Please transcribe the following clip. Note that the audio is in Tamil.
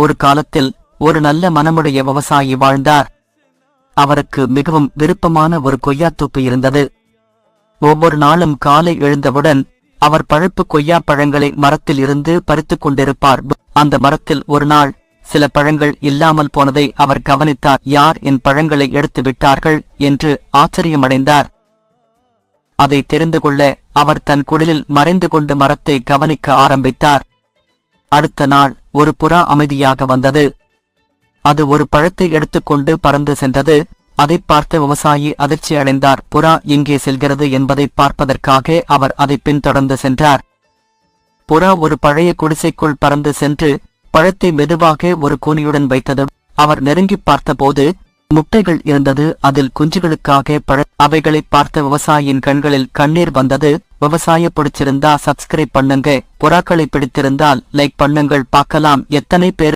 ஒரு காலத்தில் ஒரு நல்ல மனமுடைய விவசாயி வாழ்ந்தார். அவருக்கு மிகவும் விருப்பமான ஒரு கொய்யாத்தோப்பு இருந்தது. ஒவ்வொரு நாளும் காலை எழுந்தவுடன் அவர் பழுப்பு கொய்யா பழங்களை மரத்தில் இருந்து பறித்துக் கொண்டிருப்பார். அந்த மரத்தில் ஒரு நாள் சில பழங்கள் இல்லாமல் போனதை அவர் கவனித்தார். யார் என் பழங்களை எடுத்து விட்டார்கள் என்று ஆச்சரியமடைந்தார். அதை தெரிந்து கொள்ள அவர் தன் குடிலில் மறைந்து கொண்டு மரத்தை கவனிக்க ஆரம்பித்தார். அடுத்த நாள் ஒரு புறா அமைதியாக வந்தது. அது ஒரு பழத்தை எடுத்துக்கொண்டு பறந்து சென்றது. அதை பார்த்த விவசாயி அதிர்ச்சி அடைந்தார். புறா எங்கே செல்கிறது என்பதை பார்ப்பதற்காக அவர் அதை பின்தொடர்ந்து சென்றார். புறா ஒரு பழைய குடிசைக்குள் பறந்து சென்று பழத்தை மெதுவாக ஒரு கூனியுடன் வைத்தது. அவர் நெருங்கி பார்த்தபோது முட்டைகள் இருந்தது. அதில் குஞ்சுகளுக்காக அவைகளை பார்த்த விவசாயியின் கண்களில் கண்ணீர் வந்தது. விவசாய பிடிச்சிருந்தா சப்ஸ்கிரைப் பண்ணுங்க. புறாக்களை பிடித்திருந்தால் லைக் பண்ணுங்கள். பார்க்கலாம் எத்தனை பேர்